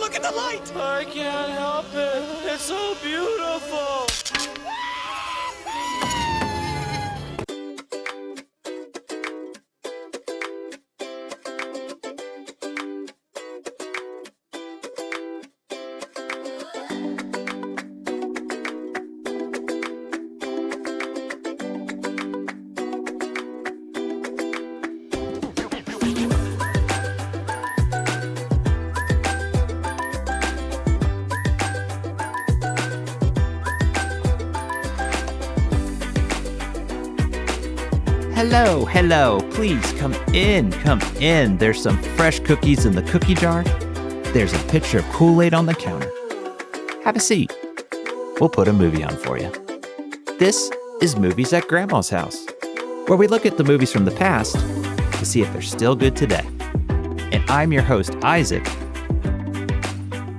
Look at the light! I can't help it. It's so beautiful. Hello, please come in. There's some fresh cookies in the cookie jar. There's a pitcher of Kool-Aid on the counter. Have a seat. We'll put a movie on for you. This is Movies at Grandma's House, where we look at the movies from the past to see if they're still good today. And I'm your host, Isaac.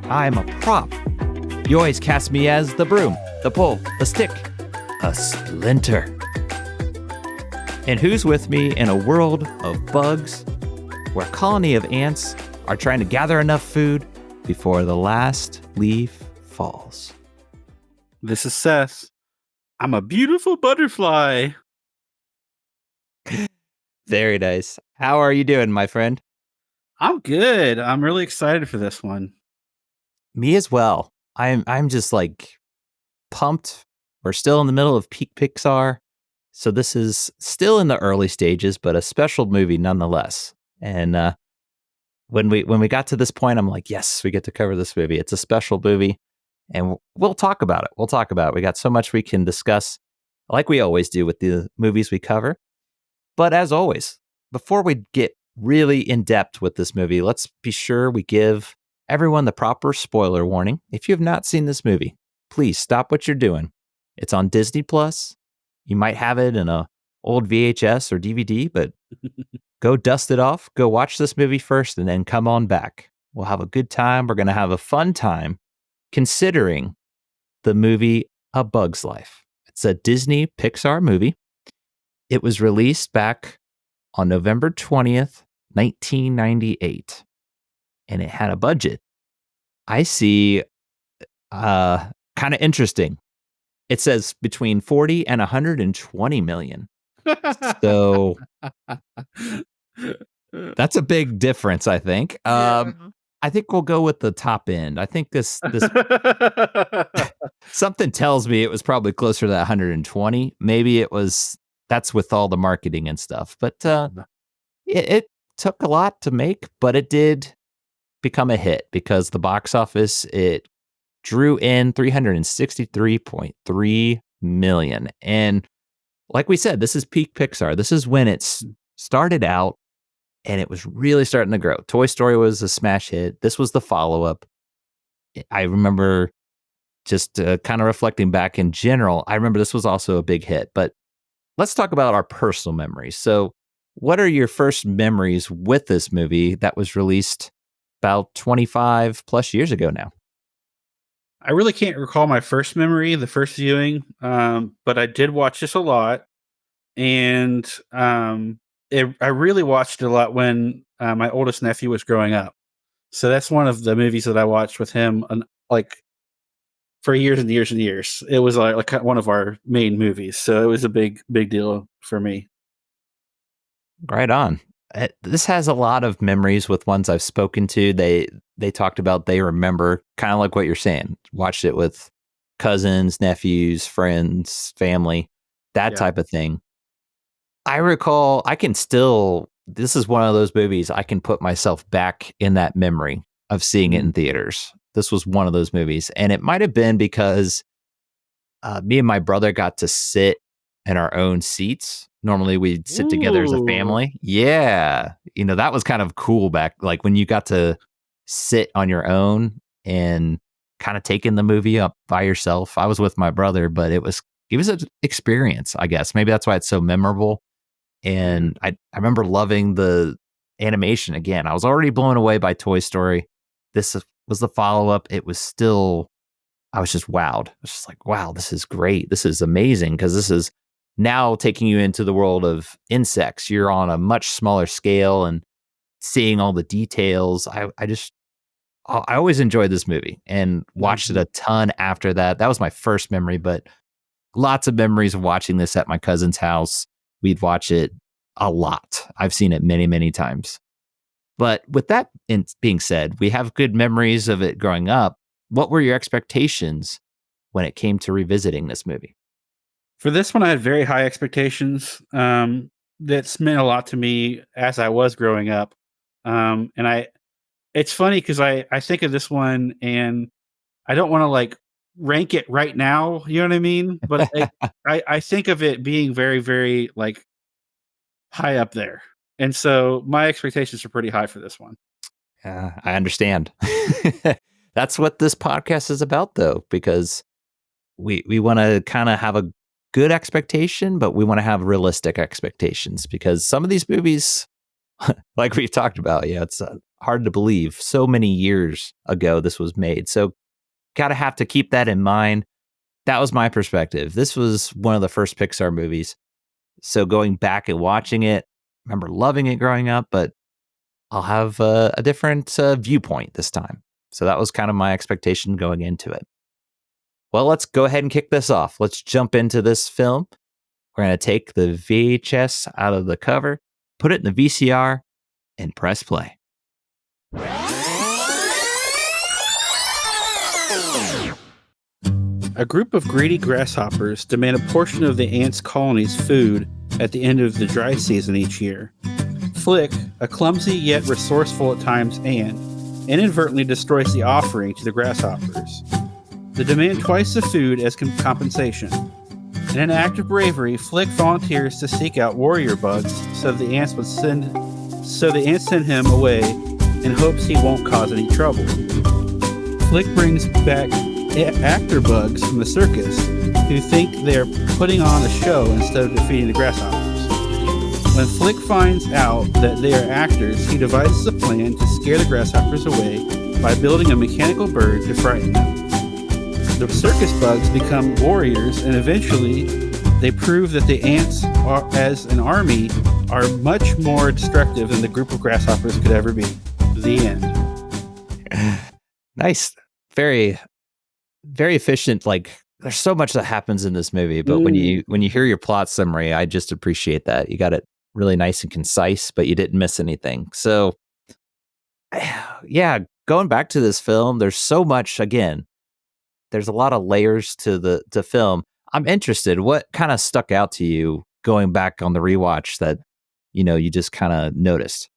I'm a prop. You always cast me as the broom, the pole, the stick, a splinter. And who's with me in a world of bugs where a colony of ants are trying to gather enough food before the last leaf falls? This is Seth. I'm a beautiful butterfly. Very nice. How are you doing, my friend? I'm good. I'm really excited for this one. Me as well. I'm just like pumped. We're still in the middle of peak Pixar. So this is still in the early stages, but a special movie nonetheless. And when we got to this point, I'm like, yes, we get to cover this movie. It's a special movie, and we'll talk about it. We got so much we can discuss, like we always do with the movies we cover. But as always, before we get really in depth with this movie, let's be sure we give everyone the proper spoiler warning. If you have not seen this movie, please stop what you're doing. It's on Disney Plus. You might have it in a old VHS or DVD, but go dust it off. Go watch this movie first and then come on back. We'll have a good time. We're going to have a fun time considering the movie A Bug's Life. It's a Disney Pixar movie. It was released back on November 20th, 1998. And it had a budget. I see kind of interesting. It says between 40 and 120 million. So that's a big difference, I think. I think we'll go with the top end. I think this something tells me it was probably closer to that 120. Maybe that's with all the marketing and stuff. But it took a lot to make, but it did become a hit because the box office, it drew in $363.3 million. And like we said, this is peak Pixar. This is when it started out and it was really starting to grow. Toy Story was a smash hit. This was the follow-up. I remember just kind of reflecting back in general, I remember this was also a big hit. But let's talk about our personal memories. So what are your first memories with this movie that was released about 25 plus years ago now? I really can't recall my first memory, the first viewing, but I did watch this a lot. And I really watched it a lot when my oldest nephew was growing up. So that's one of the movies that I watched with him like for years and years and years. It was like one of our main movies. So it was a big deal for me. Right on. This has a lot of memories with ones I've spoken to. They talked about they remember kind of like what you're saying. Watched it with cousins, nephews, friends, family, that type of thing. I recall this is one of those movies I can put myself back in that memory of seeing it in theaters. This was one of those movies. And it might have been because me and my brother got to sit in our own seats. Normally we'd sit together as a family. Yeah. That was kind of cool back, like when you got to sit on your own and kind of take in the movie up by yourself. I was with my brother, but it was an experience, I guess. Maybe that's why it's so memorable. And I remember loving the animation again. I was already blown away by Toy Story. This was the follow-up. I was just wowed. I was just like, wow, this is great. This is amazing because this is now taking you into the world of insects. You're on a much smaller scale and seeing all the details. I always enjoyed this movie and watched it a ton after that. That was my first memory, but lots of memories of watching this at my cousin's house. We'd watch it a lot. I've seen it many, many times. But with that being said, we have good memories of it growing up. What were your expectations when it came to revisiting this movie? For this one, I had very high expectations. That's meant a lot to me as I was growing up. It's funny because I think of this one and I don't want to like rank it right now. You know what I mean? But I think of it being very, very like high up there. And so my expectations are pretty high for this one. I understand. That's what this podcast is about, though, because we want to kind of have a good expectation, but we want to have realistic expectations because some of these movies, like we've talked about, yeah, it's hard to believe. So many years ago, this was made. So gotta have to keep that in mind. That was my perspective. This was one of the first Pixar movies. So going back and watching it, I remember loving it growing up, but I'll have a different viewpoint this time. So that was kind of my expectation going into it. Well, let's go ahead and kick this off. Let's jump into this film. We're going to take the VHS out of the cover, put it in the VCR, and press play. A group of greedy grasshoppers demand a portion of the ants' colony's food at the end of the dry season each year. Flick, a clumsy yet resourceful at times ant, inadvertently destroys the offering to the grasshoppers. They demand twice the food as compensation. In an act of bravery, Flick volunteers to seek out warrior bugs so the ants send him away in hopes he won't cause any trouble. Flick brings back actor bugs from the circus who think they're putting on a show instead of defeating the grasshoppers. When Flick finds out that they are actors, he devises a plan to scare the grasshoppers away by building a mechanical bird to frighten them. The circus bugs become warriors, and eventually they prove that the ants, as an army, are much more destructive than the group of grasshoppers could ever be. The end. Nice. Very, very efficient. Like, there's so much that happens in this movie, but when you hear your plot summary, I just appreciate that. You got it really nice and concise, but you didn't miss anything. So, yeah, going back to this film, there's so much, again, there's a lot of layers to the film. I'm interested. What kind of stuck out to you going back on the rewatch that, you just kind of noticed?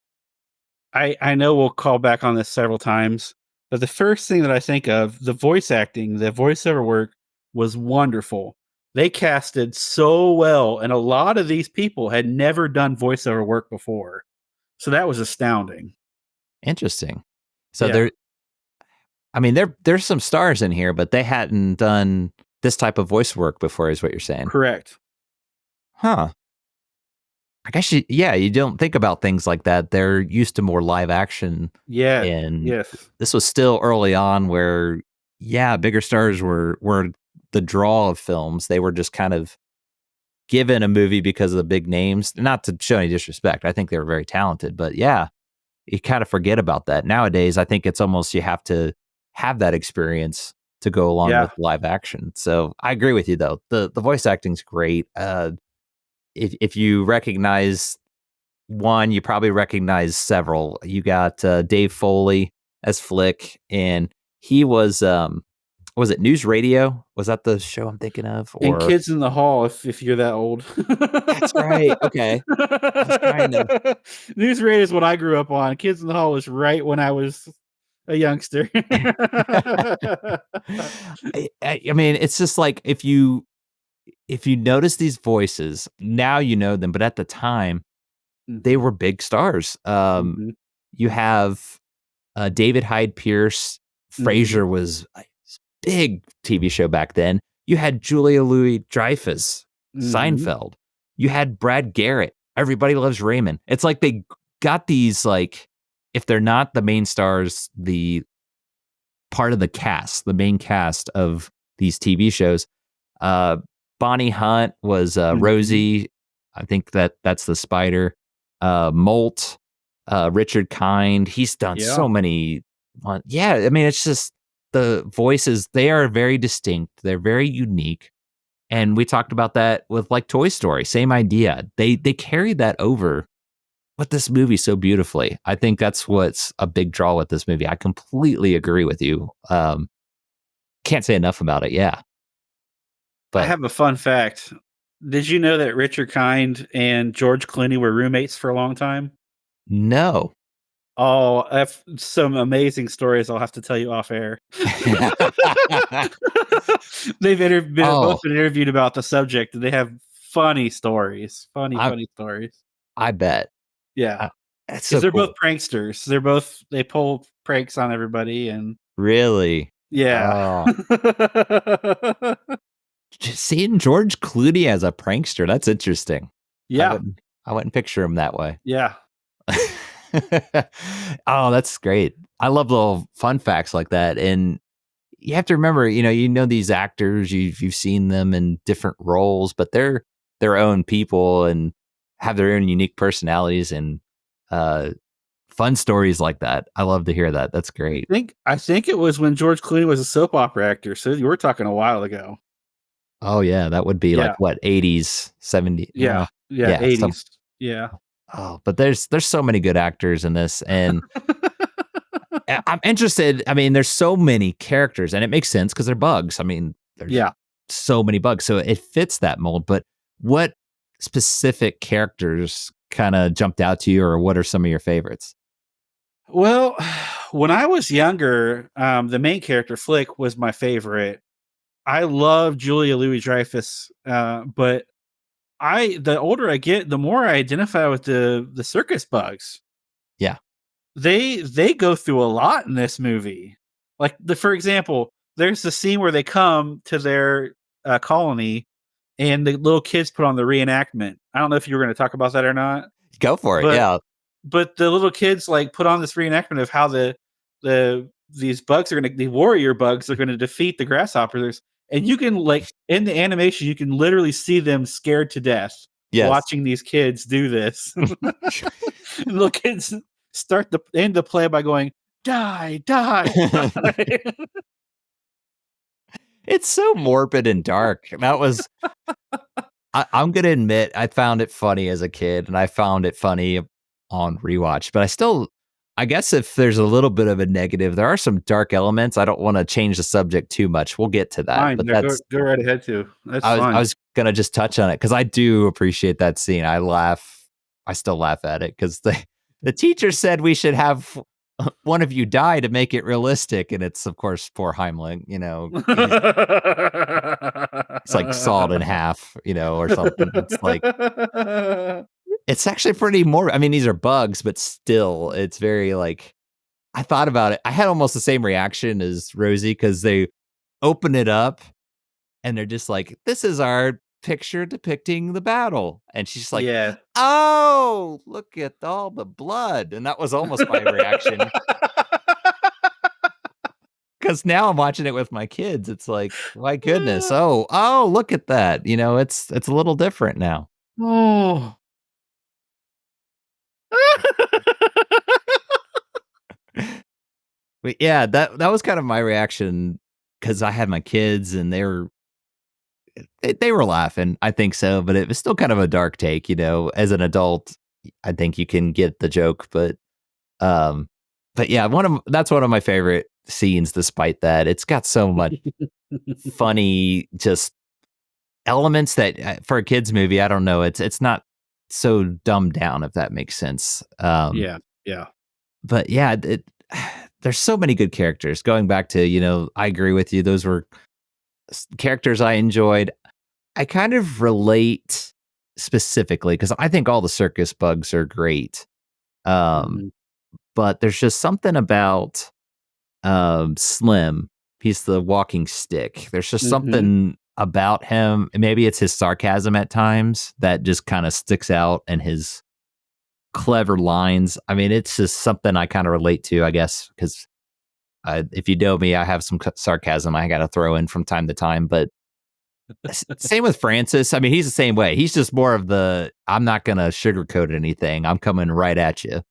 I know we'll call back on this several times, but the first thing that I think of, the voice acting, the voiceover work was wonderful. They casted so well, and a lot of these people had never done voiceover work before. So that was astounding. Interesting. So there's some stars in here, but they hadn't done this type of voice work before, is what you're saying. Correct. Huh. I guess you don't think about things like that. They're used to more live action. Yeah. And yes. This was still early on where, bigger stars were the draw of films. They were just kind of given a movie because of the big names. Not to show any disrespect. I think they were very talented, but you kind of forget about that. Nowadays, I think it's almost you have to have that experience to go along with live action. So I agree with you, though. The voice acting's great. If you recognize one, you probably recognize several. You got Dave Foley as Flick, and he was it News Radio? Was that the show I'm thinking of? Or and Kids in the Hall, if you're that old. That's right. Okay. I was trying to... News Radio is what I grew up on. Kids in the Hall was right when I was a youngster. I mean, it's just like if you notice these voices, now you know them, but at the time, they were big stars. You have David Hyde Pierce. Frasier was a big TV show back then. You had Julia Louis-Dreyfus, Seinfeld. You had Brad Garrett. Everybody Loves Raymond. It's like they got these, like, if they're not the main stars, the part of the cast, the main cast of these TV shows. Bonnie Hunt was Rosie. I think that's the spider. Molt, Richard Kind. He's done so many Yeah, I mean, it's just the voices, they are very distinct. They're very unique. And we talked about that with like Toy Story, same idea. They carried that over with this movie so beautifully. I think that's what's a big draw with this movie. I completely agree with you. Can't say enough about it. Yeah. I But have a fun fact. Did you know that Richard Kind and George Clooney were roommates for a long time? no. Oh, I have some amazing stories I'll have to tell you off air. Both Oh, been interviewed about the subject, and they have funny stories. I Funny stories. I bet. Yeah, That's because so they're both cool. pranksters. They pull pranks on everybody, and Really? yeah. Oh, just seeing George Clooney as a prankster, that's interesting. I Yeah, wouldn't I wouldn't picture him that way. yeah, Oh, that's great. I love little fun facts like that. And you have to remember, these actors, you've seen them in different roles, but they're their own people and have their own unique personalities and uh, fun stories like that. I love to hear that. That's great. I think it was when George Clooney was a soap opera actor, so you were talking a while ago. Oh yeah, that would be like Yeah, what, 80s, 70s? yeah, yeah, Yeah, some 80s. Yeah. oh, but there's so many good actors in this, and I'm interested. I mean, there's so many characters, and it makes sense because they're bugs. I mean, there's Yeah. so many bugs, so it fits that mold. But what specific characters kind of jumped out to you, or what are some of your favorites? Well, when I was younger, the main character, Flick, was my favorite. I love Julia Louis-Dreyfus, but the older I get, the more I identify with the circus bugs. Yeah. They go through a lot in this movie. Like for example, there's the scene where they come to their colony, and the little kids put on the reenactment. I don't know if you were going to talk about that or not, Go for it. but Yeah. the little kids like put on this reenactment of how these bugs are the warrior bugs are gonna defeat the grasshoppers, and you can like in the animation you can literally see them scared to death Yes. watching these kids do this. And little kids end the play by going, "Die, die, die." It's so morbid and dark. That was I'm gonna admit I found it funny as a kid, and I found it funny on rewatch. But I guess if there's a little bit of a negative, there are some dark elements. I don't want to change the subject too much. We'll get to that. Fine, But no, go right ahead too. That's I fun. was gonna just touch on it because I do appreciate that scene. I still laugh at it because the teacher said we should have one of you die to make it realistic, and it's of course poor Heimlich. It's like sawed in half, or something. It's like it's actually pretty more. I mean, these are bugs, but still, it's very like I thought about it. I had almost the same reaction as Rosie because they open it up and they're just like, "This is our picture depicting the battle," and she's like, Yeah. "Oh, look at all the blood," and that was almost my reaction. Because now I'm watching it with my kids. It's like, my goodness. Oh, look at that. It's a little different now. Oh. But yeah, that was kind of my reaction because I had my kids and they were laughing. I think so, but it was still kind of a dark take. As an adult, I think you can get the joke, um, but yeah, that's one of my favorite scenes. Despite that, it's got so much funny just elements that for a kids movie, I don't know, it's not so dumbed down, if that makes sense. Yeah, yeah. But yeah, there's so many good characters. Going back to, I agree with you. Those were characters I enjoyed. I kind of relate specifically because I think all the circus bugs are great. Um, Mhm. but there's just something about Slim. He's the walking stick. There's just Mhm. something about him. Maybe it's his sarcasm at times that just kind of sticks out and his clever lines. I mean, it's just something I kind of relate to, I guess, because if you know me, I have some sarcasm I got to throw in from time to time. But same with Francis. I mean, he's the same way. He's just more of I'm not going to sugarcoat anything. I'm coming right at you.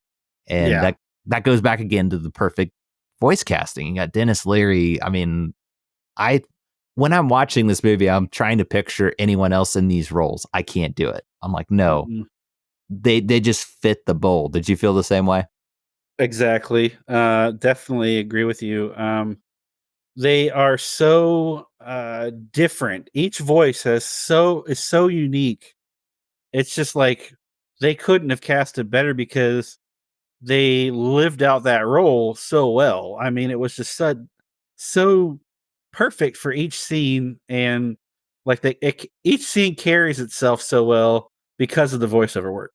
And Yeah. that goes back again to the perfect voice casting. You got Dennis Leary. I mean, I when I'm watching this movie, I'm trying to picture anyone else in these roles. I can't do it. I'm like, no, Mm-mm. they just fit the mold. Did you feel the same way? Exactly. Definitely agree with you. They are so different. Each voice is so unique. It's just like they couldn't have casted better because they lived out that role so well. I mean, it was just so perfect for each scene, and like each scene carries itself so well because of the voiceover work.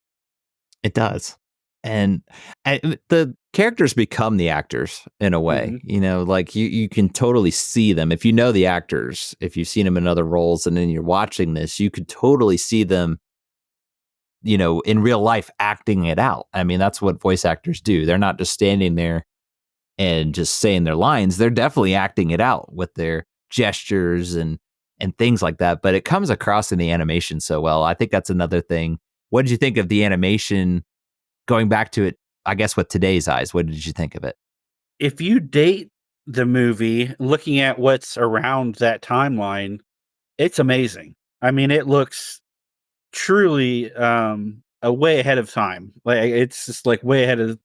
It does. And the characters become the actors in a way. Hmm. You know, like you can totally see them. If you know the actors, if you've seen them in other roles and then you're watching this, you could totally see them, you know, in real life acting it out. I mean, that's what voice actors do. They're not just standing there and just saying their lines. They're definitely acting it out with their gestures and things like that. But it comes across in the animation so well. I think that's another thing. What did you think of the animation going back to it, I guess, with today's eyes? What did you think of it? If you date the movie looking at what's around that timeline, it's amazing. I mean, it looks truly a way ahead of time. Like it's just like way ahead of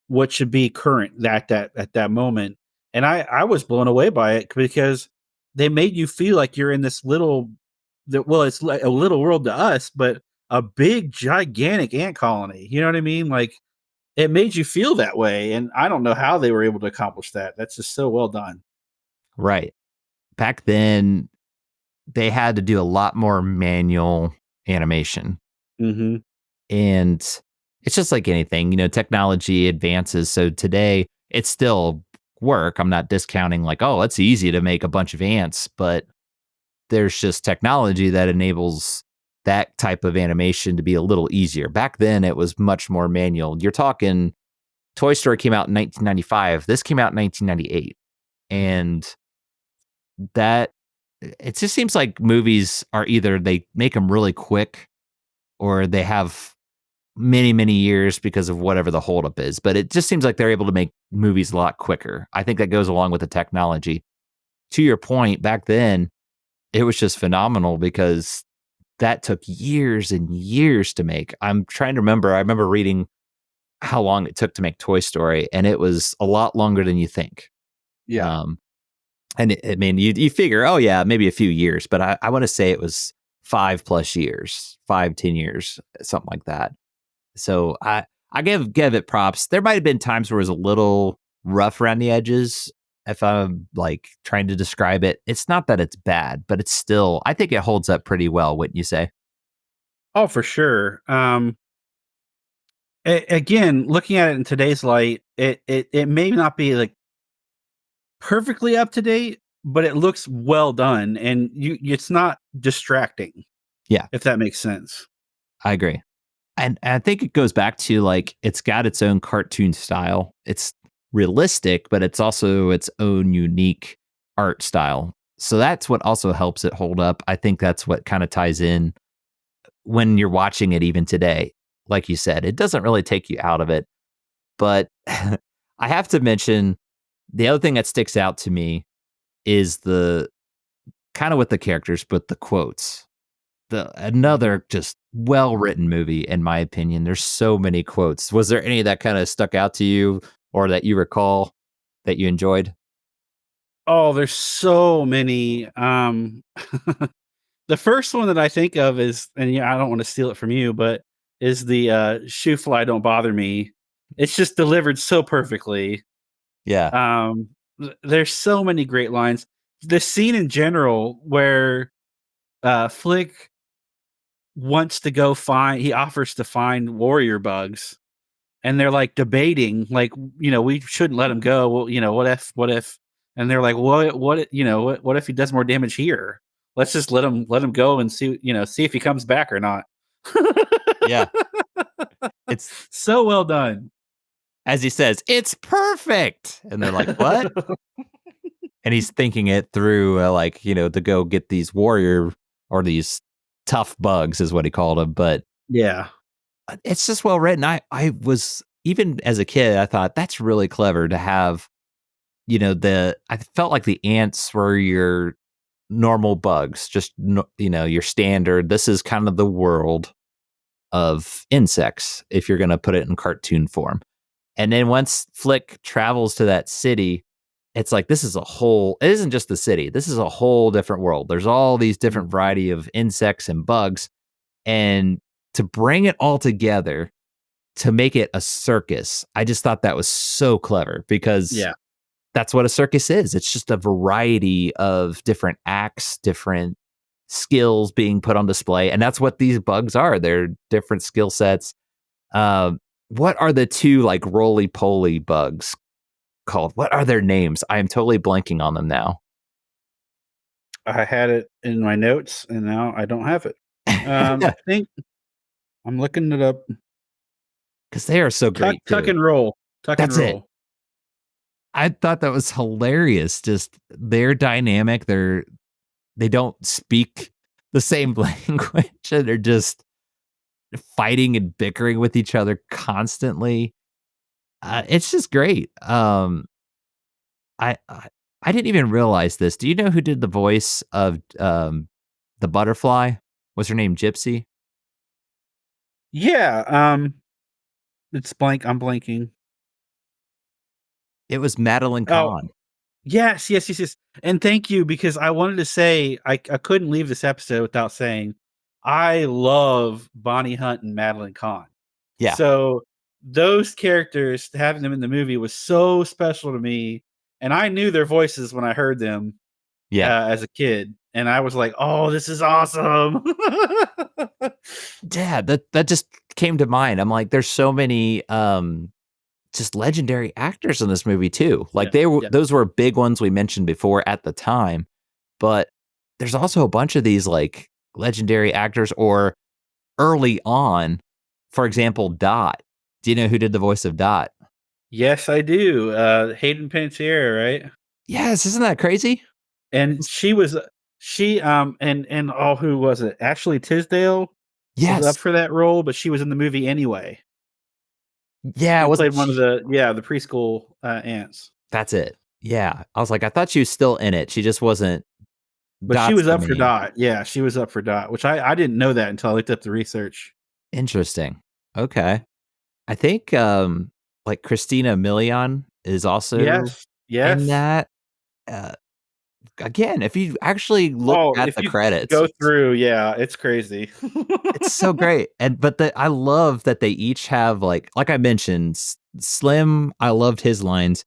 what should be current that at that moment. And I was blown away by it because they made you feel like you're in this little well, it's like a little world to us, but a big gigantic ant colony. You know what I mean? Like it made you feel that way. And I don't know how they were able to accomplish that. That's just so well done. Right. Back then, they had to do a lot more manual animation. Hmm. And it's just like anything, you know, technology advances. So today, it's still work. I'm not discounting, like, oh, it's easy to make a bunch of ants, but there's just technology that enables that type of animation to be a little easier. Back then, it was much more manual. You're talking Toy Story came out in 1995. This came out in 1998. And that it just seems like movies are either they make them really quick or they have many, many years because of whatever the holdup is. But it just seems like they're able to make movies a lot quicker. I think that goes along with the technology. To your point, back then, it was just phenomenal because that took years and years to make. I'm trying to remember. I remember reading how long it took to make Toy Story, and it was a lot longer than you think. Yeah. Um, and I mean, you figure, oh yeah, maybe a few years, but I want to say it was 5+ years, 5-10 years, something like that. So I give it props. There might have been times where it was a little rough around the edges. If I'm like trying to describe it, it's not that it's bad, but it's still, I think it holds up pretty well. Wouldn't you say? Oh, for sure. Again, looking at it in today's light, it may not be like perfectly up to date, but it looks well done, and it's not distracting. Yeah, If that makes sense. I agree. And I think it goes back to like it's got its own cartoon style. It's realistic, but it's also its own unique art style. So that's what also helps it hold up. I think that's what kind of ties in when you're watching it even today. Like you said, it doesn't really take you out of it. But I have to mention the other thing that sticks out to me is the kind of with the characters, but the quotes. Another just well written movie, in my opinion. There's so many quotes. Was there any that kind of stuck out to you or that you recall that you enjoyed? Oh, there's so many. The first one that I think of is, and yeah, I don't want to steal it from you, but is the "shoe fly don't bother me." It's just delivered so perfectly. Yeah. There's so many great lines. The scene in general where Flick wants to go find, he offers to find warrior bugs, and they're like debating, like, we shouldn't let him go. Well, what if, and they're like, what if he does more damage here? Let's just let him go and see, see if he comes back or not. Yeah. It's So well done. as he says, it's perfect. And they're like, what? And he's thinking it through, like, to go get these warrior or these tough bugs is what he called them. But Yeah. it's just well written. I was, even as a kid, I thought that's really clever to have I felt like the ants were your normal bugs, just your standard. This is kind of the world of insects if you're going to put it in cartoon form. And then once Flick travels to that city, it's like it isn't just the city. This is a whole different world. There's all these different variety of insects and bugs. And to bring it all together to make it a circus, I just thought that was so clever because that's what a circus is. It's just a variety of different acts, different skills being put on display. And that's what these bugs are. They're different skill sets. What are the two like roly-poly bugs called? What are their names? I am totally blanking on them now. I had it in my notes, and now I don't have it. I think I'm looking it up. Because they are so great. Tuck and roll. That's it. I thought that was hilarious. Just they're dynamic. They don't speak the same language, and they're just fighting and bickering with each other constantly. It's just great. I didn't even realize this. Do you know who did the voice of the butterfly? Was her name Gypsy? Yeah. It's blank. I'm blanking. It was Madeline Kahn. Yes. And thank you, because I wanted to say I couldn't leave this episode without saying I love Bonnie Hunt and Madeline Kahn. Yeah. So those characters, having them in the movie was so special to me, and I knew their voices when I heard them. As a kid, and I was like, "Oh, this is awesome!" Yeah, that just came to mind. I'm like, there's so many just legendary actors in this movie too. Like those were big ones we mentioned before at the time, but there's also a bunch of these like legendary actors or early on. For example, Dot. Do you know who did the voice of Dot? Yes, I do. Hayden Panettiere, right? Yes, isn't that crazy? And who was it? Ashley Tisdale was up for that role, but she was in the movie anyway. Yeah, she played one of the preschool ants. That's it. Yeah, I was like, I thought she was still in it. She just wasn't. But she was up for Dot. Yeah, she was up for Dot, which I didn't know that until I looked up the research. Interesting. Okay, I think like Christina Milian is also in that. Again, if you actually look at the credits, go through, it's crazy. It's so great. But I love that they each have like I mentioned, Slim. I loved his lines.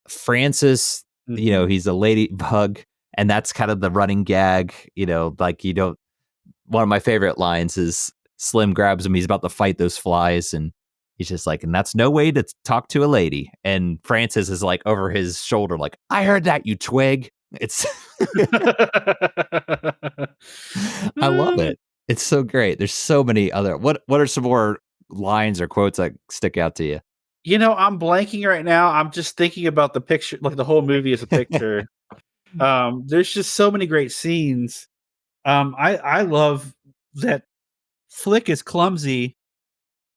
Francis, he's a ladybug, and that's kind of the running gag. One of my favorite lines is Slim grabs him. He's about to fight those flies, and he's just like, and that's no way to talk to a lady. And Francis is like over his shoulder, like, I heard that, you twig. It's I love it. It's so great. There's so many other. What are some more lines or quotes that stick out to you? I'm blanking right now. I'm just thinking about the picture, like the whole movie as a picture. There's just so many great scenes. I love that Flick is clumsy,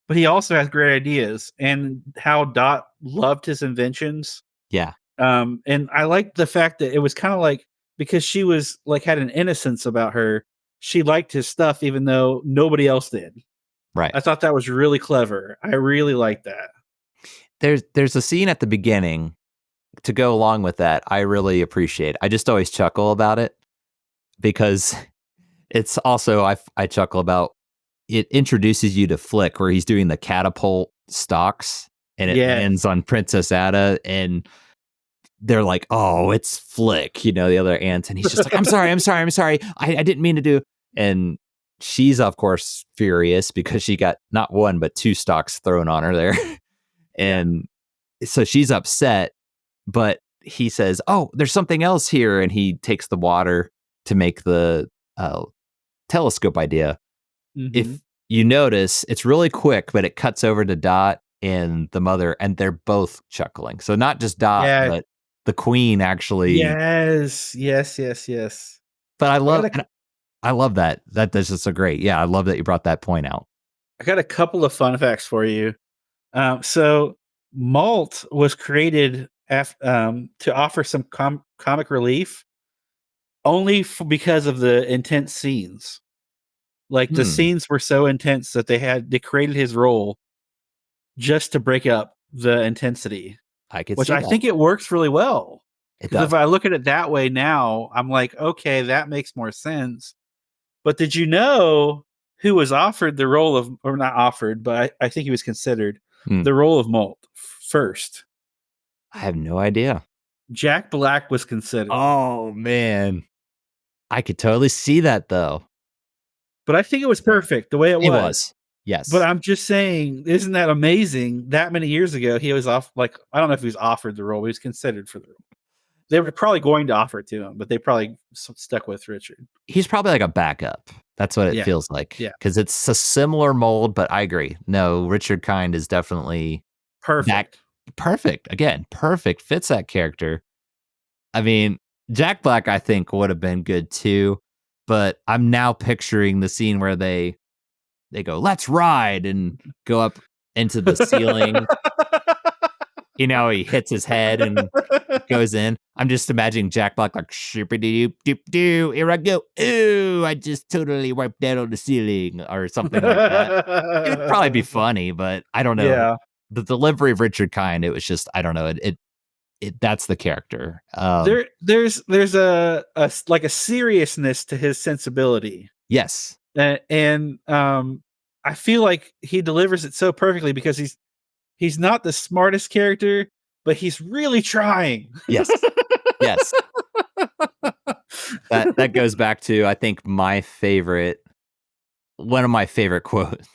but he also has great ideas, and how Dot loved his inventions. Yeah. And I liked the fact that it was kind of like, because she was like, had an innocence about her, she liked his stuff even though nobody else did. Right. I thought that was really clever. I really liked that. There's a scene at the beginning to go along with that I really appreciate. I just always chuckle about it because it's also, I chuckle about, it introduces you to Flick where he's doing the catapult stocks and it lands on Princess Ada, and they're like, oh, it's Flick, the other ants. And he's just like, I'm sorry. I didn't mean to do. And she's, of course, furious because she got not one, but two stocks thrown on her there. And so she's upset, but he says, oh, there's something else here. And he takes the water to make the telescope idea. Mm-hmm. If you notice, it's really quick, but it cuts over to Dot and the mother, and they're both chuckling. So not just Dot, but the queen actually. Yes. But I love that. That's just so great. Yeah, I love that you brought that point out. I got a couple of fun facts for you. So malt was created to offer some comic relief, only because of the intense scenes. Like the scenes were so intense that they created his role just to break up the intensity, I could which see I that. think it works really well. It Because if does. I look at it that way now, I'm like, okay, that makes more sense. But did you know who was offered the role of, or not offered, but I think he was considered Hmm. the role of Molt first? I have no idea. Jack Black was considered. Oh man, I could totally see that though. But I think it was perfect the way it It was. was. Yes. But I'm just saying, isn't that amazing? That many years ago, he was off. Like, I don't know if he was offered the role, but he was considered for the role. They were probably going to offer it to him, but they probably stuck with Richard. He's probably like a backup. That's what it Yeah. feels like. Yeah. Because it's a similar mold, but I agree. No, Richard Kind is definitely Perfect. perfect. Again, perfect. Fits that character. I mean, Jack Black, I think, would have been good too. But I'm now picturing the scene where they go, "Let's ride," and go up into the ceiling. You know, he hits his head and goes in. I'm just imagining Jack Black like, "Doop-a-doop-doop-doo, here I go. Ooh, I just totally wiped that on the ceiling," or something like that. It would probably be funny, but I don't know. Yeah. The delivery of Richard Kind, it was just, I don't know. It that's the character. There's a like a seriousness to his sensibility. Yes. And I feel like he delivers it so perfectly because he's not the smartest character, but he's really trying. Yes. Yes. That goes back to, I think, one of my favorite quotes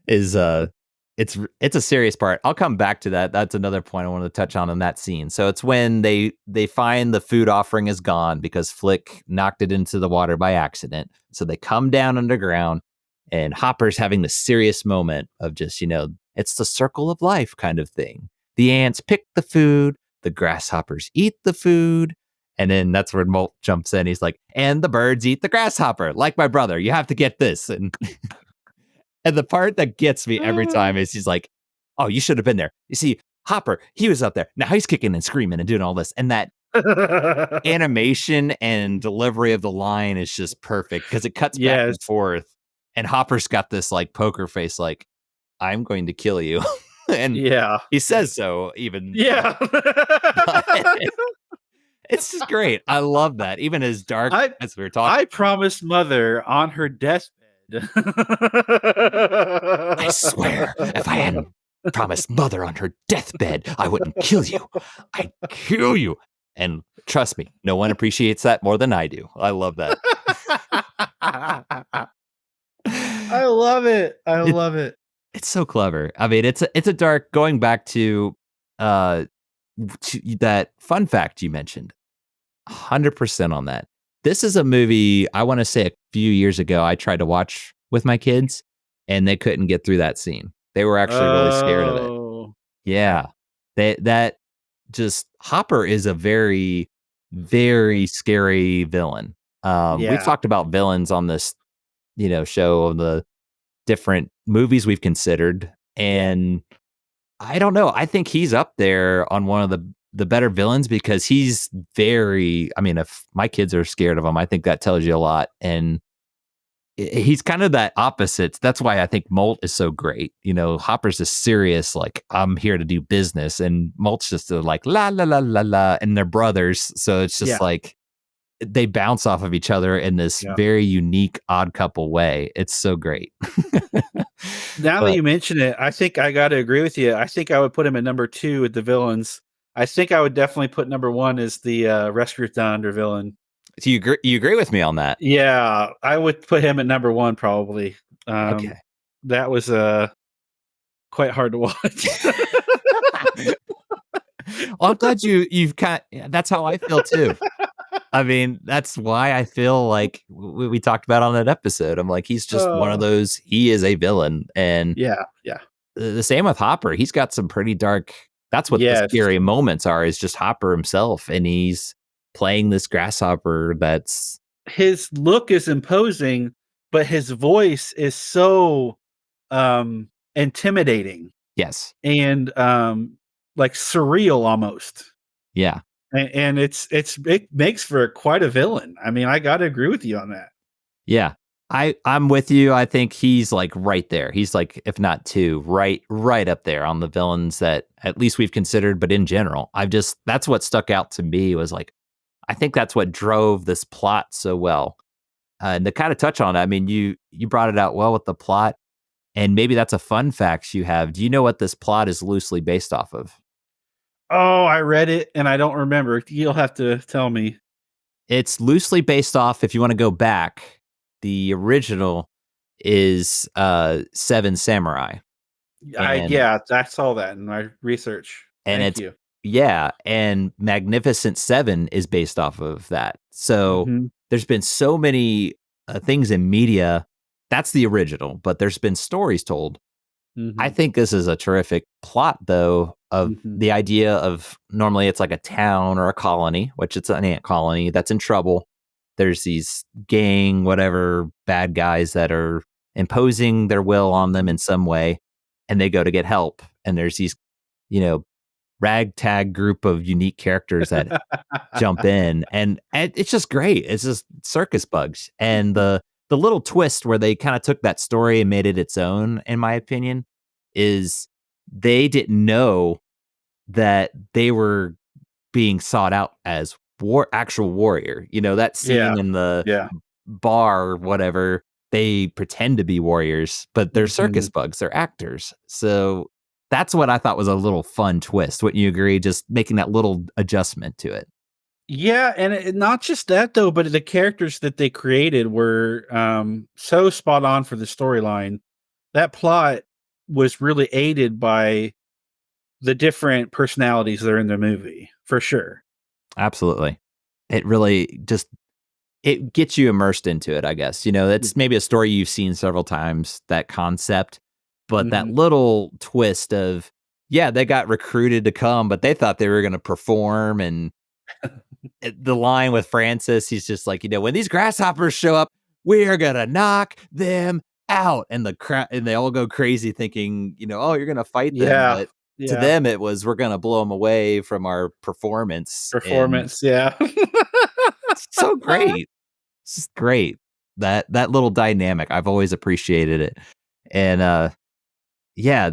is it's a serious part. I'll come back to that. That's another point I wanted to touch on in that scene. So it's when they find the food offering is gone because Flick knocked it into the water by accident. So they come down underground, and Hopper's having the serious moment of just, it's the circle of life kind of thing. The ants pick the food, the grasshoppers eat the food, and then that's where Molt jumps in. He's like, and the birds eat the grasshopper, like my brother. You have to get this. And and the part that gets me every time is he's like, "Oh, you should have been there. You see, Hopper, he was up there. Now he's kicking and screaming and doing all this." And that animation and delivery of the line is just perfect because it cuts back and forth. And Hopper's got this like poker face, like, "I'm going to kill you." And he says so even. Yeah. It's just great. I love that. Even as dark as we were talking. I promised Mother on her deathbed. I swear, if I hadn't promised Mother on her deathbed, I wouldn't kill you. I'd kill you. And trust me, no one appreciates that more than I do. I love that. I love it. I love it. It's so clever. I mean, it's a dark, going back to that fun fact you mentioned. 100% on that. This is a movie, I want to say a few years ago, I tried to watch with my kids and they couldn't get through that scene. They were actually really scared of it. Yeah. Hopper is a very, very scary villain. We've talked about villains on this, show of the different movies we've considered. And I don't know. I think he's up there on one of the better villains because he's if my kids are scared of him, I think that tells you a lot. And he's kind of that opposite. That's why I think Molt is so great. Hopper's is serious, like, I'm here to do business. And Molt's just like, la, la, la, la, la. And they're brothers. So it's just like, they bounce off of each other in this very unique, odd couple way. It's so great. Now that you mention it, I think I got to agree with you. I think I would put him at number 2 with the villains. I think I would definitely put number 1 as the Rescue Thunder villain. So you agree with me on that? Yeah, I would put him at number 1 probably. Okay. That was quite hard to watch. Well, I'm glad you've that's how I feel too. I mean, that's why I feel like we talked about on that episode. I'm like, he's just one of those, he is a villain. And the same with Hopper. He's got some pretty dark, that's what the scary moments are, is just Hopper himself. And he's playing this grasshopper that's... His look is imposing, but his voice is so intimidating. Yes. And like surreal almost. Yeah. And it makes for quite a villain. I mean, I got to agree with you on that. Yeah. I'm with you. I think he's like right there. He's like, if not two, right up there on the villains that at least we've considered. But in general, that's what stuck out to me was like, I think that's what drove this plot so well. And to kind of touch on it, I mean, you brought it out well with the plot, and maybe that's a fun fact you have. Do you know what this plot is loosely based off of? Oh, I read it and I don't remember. You'll have to tell me. It's loosely based off, if you want to go back, the original is Seven Samurai. I saw that in my research. And Thank it's you. yeah, and Magnificent Seven is based off of that. So there's been so many things in media. That's the original, but there's been stories told. I think this is a terrific plot, though, of the idea of normally it's like a town or a colony, which it's an ant colony that's in trouble. There's these gang, whatever, bad guys that are imposing their will on them in some way, and they go to get help. And there's these, you know, ragtag group of unique characters that jump in, and it's just great. It's just circus bugs, and the little twist where they kind of took that story and made it its own, in my opinion, is they didn't know that they were being sought out as actual warrior. You know, that scene in the Yeah. bar or whatever, they pretend to be warriors, but they're circus bugs, they're actors. So that's what I thought was a little fun twist. Wouldn't you agree? Just making that little adjustment to it. Yeah, and not just that though, but the characters that they created were so spot on for the storyline. That plot was really aided by the different personalities that are in the movie, for sure. Absolutely. It really just it gets you immersed into it, I guess. You know, that's maybe a story you've seen several times, that concept, but that little twist of, yeah, they got recruited to come, but they thought they were going to perform. And the line with Francis, he's just like, you know, when these grasshoppers show up, we are going to knock them out. And and they all go crazy thinking, you know, oh, you're going to fight them. Yeah. But to Yeah. them, it was, we're going to blow them away from our performance. And Performance, yeah. it's so great. It's just great. That little dynamic, I've always appreciated it. And yeah,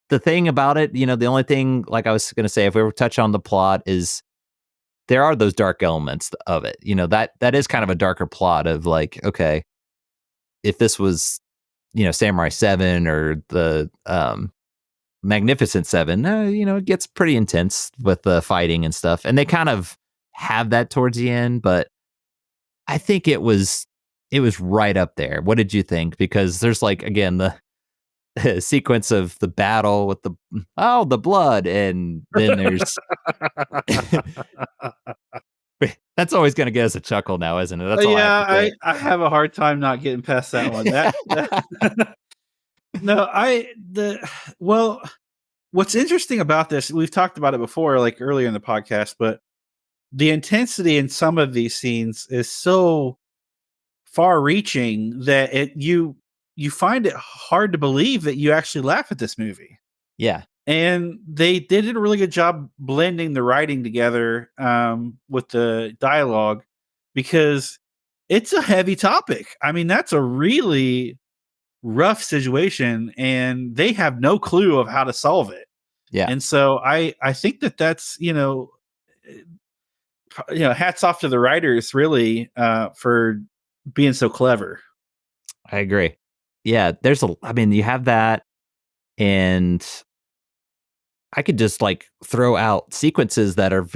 the thing about it, you know, the only thing, like I was gonna say, if we were to touch on the plot, is there are those dark elements of it. You know, that is kind of a darker plot of like, okay, if this was, you know, Samurai 7 or the Magnificent Seven, you know, it gets pretty intense with the fighting and stuff. And they kind of have that towards the end, but I think it was right up there. What did you think? Because there's like, again, the sequence of the battle with the blood, and then there's that's always going to get us a chuckle now, isn't it? That's all Yeah, I have to I have a hard time not getting past that one. No, well, what's interesting about this, we've talked about it before, like earlier in the podcast, but the intensity in some of these scenes is so far reaching that you find it hard to believe that you actually laugh at this movie. Yeah. And they did a really good job blending the writing together with the dialogue, because it's a heavy topic. I mean, that's a really rough situation and they have no clue of how to solve it. Yeah. And so I think that's, hats off to the writers really for being so clever. I agree. Yeah, I mean, you have that, and I could just like throw out sequences that are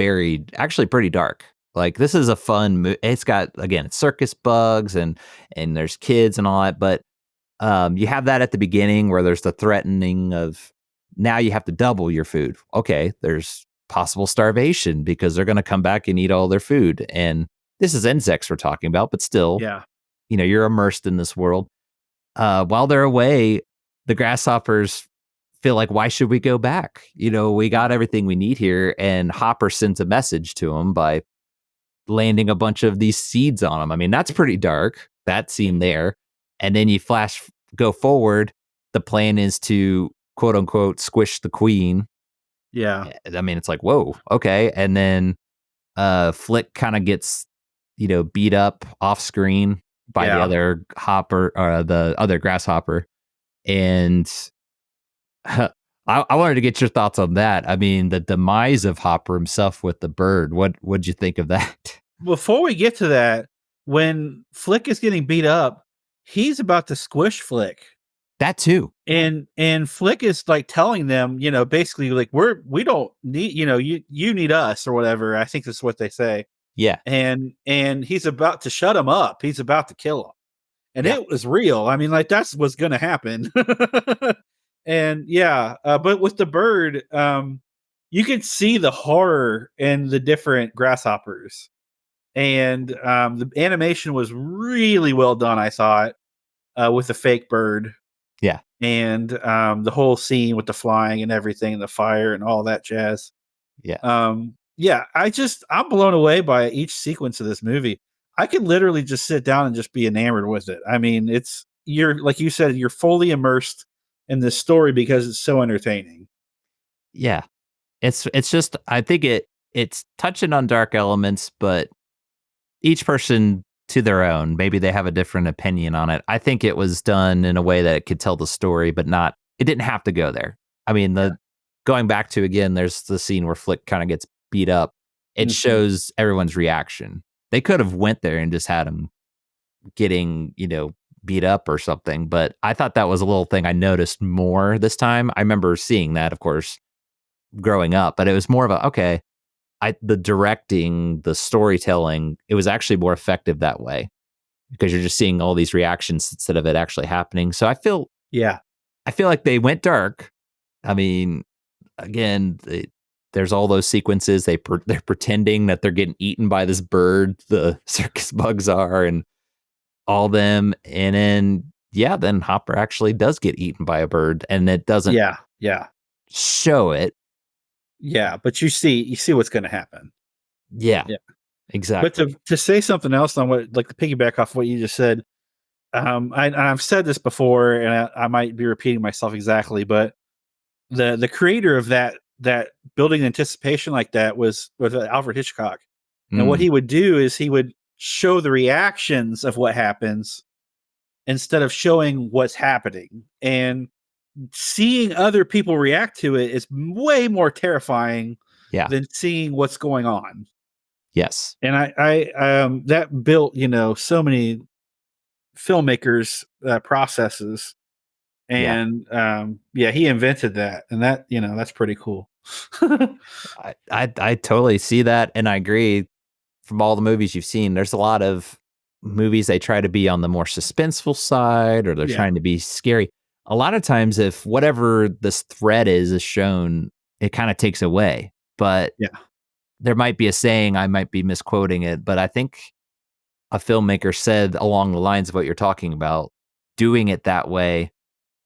actually pretty dark. Like, this is a fun it's got, again, it's circus bugs and there's kids and all that, but you have that at the beginning where there's the threatening of, now you have to double your food. Okay, there's possible starvation because they're going to come back and eat all their food. And this is insects we're talking about, but still, Yeah. you know, you're immersed in this world. While they're away, the grasshoppers feel like, why should we go back? You know, we got everything we need here. And Hopper sends a message to him by landing a bunch of these seeds on him. I mean, that's pretty dark, that scene there. And then you go forward. The plan is to, quote unquote, squish the queen. Yeah. I mean, it's like, whoa, okay. And then Flick kind of gets, beat up off screen by the Yeah. other hopper or the other grasshopper. And I wanted to get your thoughts on that. I mean, the demise of Hopper himself with the bird. What'd you think of that? Before we get to that, when Flick is getting beat up, he's about to squish Flick. That too. And Flick is like telling them, basically like we don't need, you need us or whatever. I think that's what they say. Yeah. And he's about to shut him up. He's about to kill him. And Yeah. it was real. I mean, like that's what's going to happen. And yeah, but with the bird, you can see the horror in the different grasshoppers. And the animation was really well done, I thought, with the fake bird. Yeah. And the whole scene with the flying and everything, and the fire and all that jazz. Yeah. Yeah, I'm blown away by each sequence of this movie. I could literally just sit down and just be enamored with it. I mean, you're like you said, you're fully immersed in this story because it's so entertaining. Yeah. It's just I think it's touching on dark elements, but each person to their own. Maybe they have a different opinion on it. I think it was done in a way that it could tell the story, but it didn't have to go there. I mean, going back to again, there's the scene where Flick kind of gets beat up. It shows everyone's reaction. They could have went there and just had him getting, beat up or something. But I thought that was a little thing I noticed more this time. I remember seeing that, of course, growing up, but it was more of the directing, the storytelling, it was actually more effective that way because you're just seeing all these reactions instead of it actually happening. So I feel like they went dark. I mean, again, there's all those sequences. They're pretending that they're getting eaten by this bird. The circus bugs are, and all them. And then Hopper actually does get eaten by a bird, and it doesn't show it. Yeah, but you see what's going to happen. Yeah, exactly. But to say something else on what, like, to piggyback off what you just said, I've said this before, and I might be repeating myself exactly, but the creator of that building anticipation like that was Alfred Hitchcock, and what he would do is he would show the reactions of what happens instead of showing what's happening, and seeing other people react to it is way more terrifying than seeing what's going on. Yes. And I that built, so many filmmakers processes, and he invented that, and that, that's pretty cool. I totally see that, and I agree. From all the movies you've seen, there's a lot of movies they try to be on the more suspenseful side, or they're trying to be scary. A lot of times, if whatever this threat is shown, it kind of takes away. But there might be a saying, I might be misquoting it, but I think a filmmaker said along the lines of what you're talking about, doing it that way.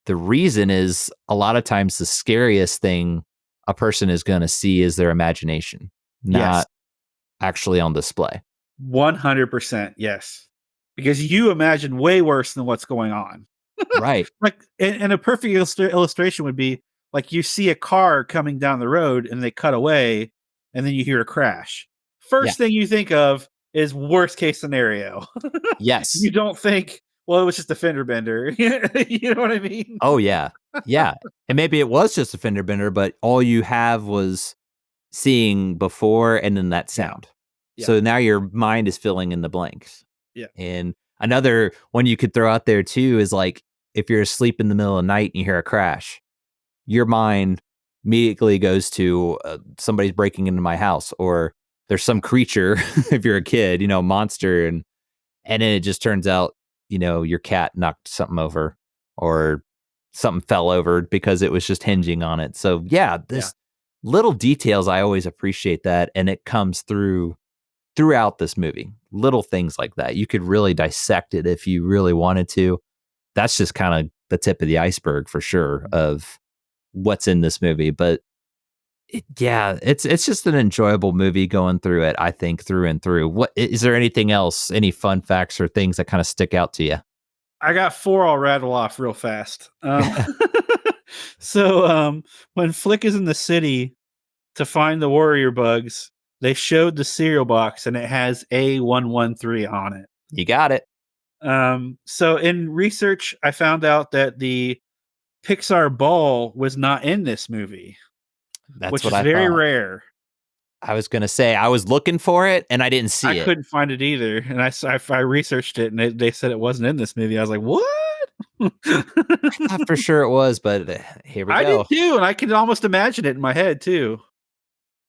The reason is a lot of times the scariest thing a person is going to see is their imagination, not actually on display. 100%. Yes. Because you imagine way worse than what's going on. Right. Like, and a perfect illustration would be like, you see a car coming down the road and they cut away and then you hear a crash. First thing you think of is worst case scenario. Yes. You don't think, well, it was just a fender bender. You know what I mean? Oh, yeah. Yeah. And maybe it was just a fender bender, but all you have was seeing before and then that sound. Yeah. So now your mind is filling in the blanks. Yeah. And another one you could throw out there too is like, if you're asleep in the middle of the night and you hear a crash, your mind immediately goes to somebody's breaking into my house, or there's some creature, if you're a kid, monster. And then it just turns out, your cat knocked something over or something fell over because it was just hinging on it. So little details, I always appreciate that. And it comes throughout this movie, little things like that. You could really dissect it if you really wanted to. That's just kind of the tip of the iceberg for sure of what's in this movie. But it's just an enjoyable movie going through it, I think, through and through. What is there anything else, any fun facts or things that kind of stick out to you? I got 4 I'll rattle off real fast. So when Flick is in the city to find the warrior bugs, they showed the cereal box and it has A113 on it. You got it. So in research, I found out that the Pixar ball was not in this movie, That's which what is I very thought. rare. I was going to say, I was looking for it and I didn't I see it. couldn't find it either, and I researched it, and they said it wasn't in this movie. I was like, "What?" I thought for sure it was, but here we I go. did too, and I can almost imagine it in my head too.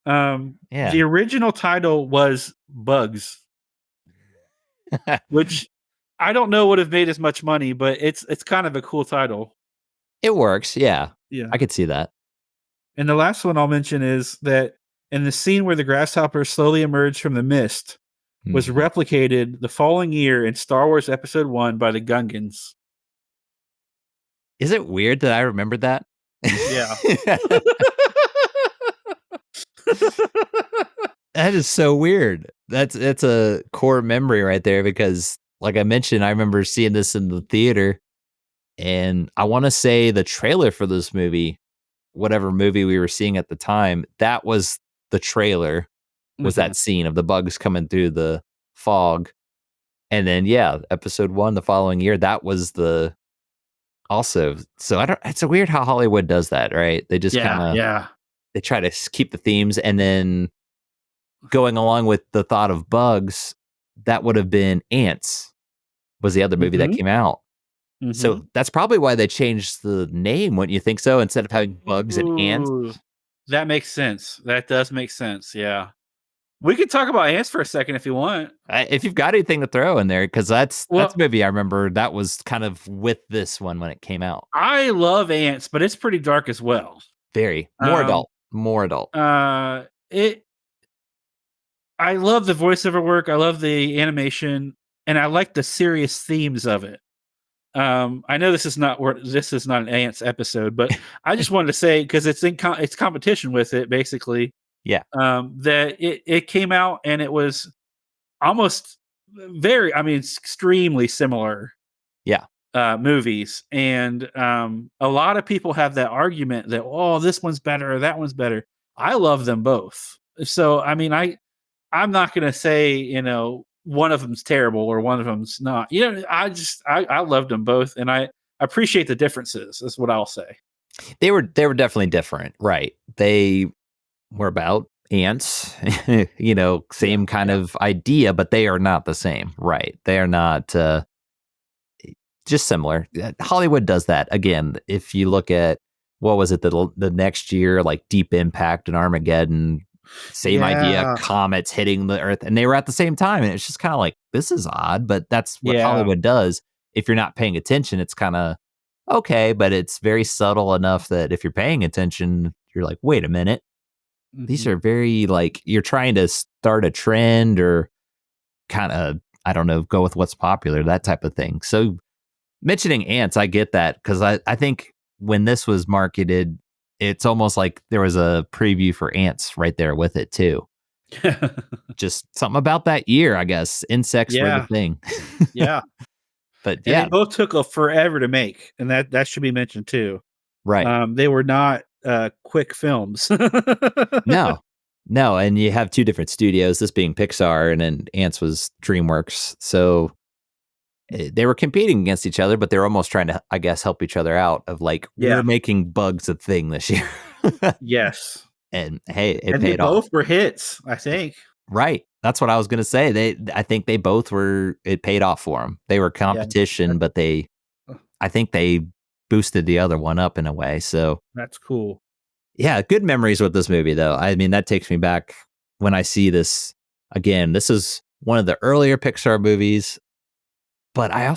Yeah. The original title was Bugs, which I don't know would have made as much money, but it's kind of a cool title. It works. Yeah. Yeah. I could see that. And the last one I'll mention is that in the scene where the grasshoppers slowly emerge from the mist was Mhm. replicated the following year in Star Wars Episode 1 by the Gungans. Is it weird that I remembered that? Yeah. That is so weird. That's a core memory right there because like I mentioned, I remember seeing this in the theater and I want to say the trailer for this movie, whatever movie we were seeing at the time, that was the trailer was Mhm. that scene of the bugs coming through the fog. And then yeah, episode 1 the following year, that was the also. So I don't it's a weird how Hollywood does that, right? They just kind of Yeah. they try to keep the themes and then going along with the thought of bugs, that would have been Ants was the other movie that Mhm. came out. So Mhm. that's probably why they changed the name, wouldn't you think so? Instead of having bugs and ants. Ooh, that makes sense. That does make sense, yeah. We could talk about ants for a second if you want. If you've got anything to throw in there, because that's a Well, movie I remember that was kind of with this one when it came out. I love ants, but it's pretty dark as well. Very more Um, adult, more adult. it I love the voiceover work, I love the animation, and I like the serious themes of it. I know this is not an ants episode, but I just wanted to say because it's competition with it basically. Yeah, That it came out and it was almost very, I mean, it's extremely similar yeah. movies, and a lot of people have that argument that oh, this one's better or that one's better. I love them both, so I mean, I'm not gonna say one of them's terrible or one of them's not. I loved them both, and I appreciate the differences. Is what I'll say. They were definitely different, right? They were about ants, Yeah, same kind yeah, of idea, but they are not the same, right? They are not just similar. Hollywood does that again. If you look at what was it the next year, like Deep Impact and Armageddon, same idea, yeah, comets hitting the Earth, and they were at the same time, and it's just kind of like this is odd, but that's what yeah. Hollywood does. If you're not paying attention, it's kind of okay, but it's very subtle enough that if you're paying attention, you're like, wait a minute, these Mhm. are very like you're trying to start a trend or kind of I don't know, go with what's popular, that type of thing. So mentioning ants, I get that because I think when this was marketed, it's almost like there was a preview for ants right there with it too. Just something about that year, I guess. Insects were the Yeah, thing. yeah. But And they yeah, both took a forever to make, and that should be mentioned too. right. They were not quick films. No, no. And you have two different studios, this being Pixar and then Ants was DreamWorks. So they were competing against each other, but they were almost trying to, I guess, help each other out of like, we're Yeah. making bugs a thing this year. Yes. And hey, it And they paid off. both were hits, I think. Right. That's what I was going to say. I think they both were, it paid off for them. They were Yeah. competition, but I think they boosted the other one up in a way. So That's cool. yeah, good memories with this movie though. I mean, that takes me back when I see this again. This is one of the earlier Pixar movies, but I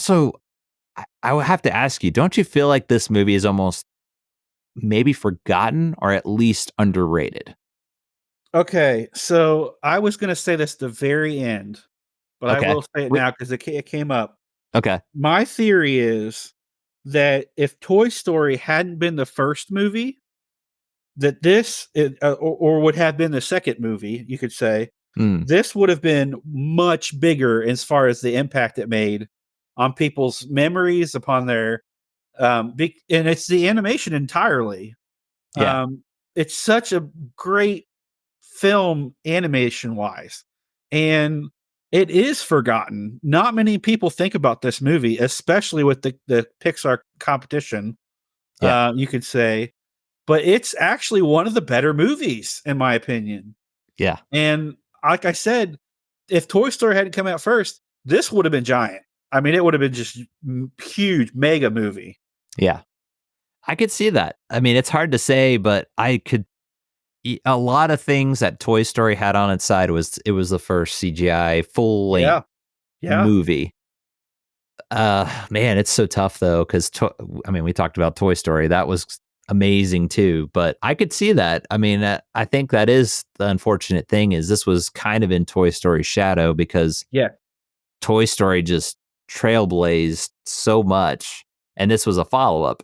would have to ask you, don't you feel like this movie is almost maybe forgotten or at least underrated? Okay, so I was gonna say this at the very end, but I Okay. will say it now because it came up. Okay. My theory is that if Toy Story hadn't been the first movie, that or would have been the second movie, you could say, Hmm. this would have been much bigger as far as the impact it made on people's memories, upon their and it's the animation entirely. Yeah. It's such a great film animation wise, and it is forgotten. Not many people think about this movie, especially with the Pixar competition. Yeah. You could say, but it's actually one of the better movies in my opinion. Yeah. And like I said, if Toy Story hadn't come out first, this would have been giant. I mean, it would have been just huge, mega movie. Yeah. I could see that. I mean, it's hard to say, but I could. A lot of things that Toy Story had on its side was it was the first CGI full length movie. Man, it's so tough though because I mean, we talked about Toy Story. That was amazing too, but I could see that. I mean, I think that is the unfortunate thing is this was kind of in Toy Story's shadow because Toy Story just trailblazed so much, and this was a follow up.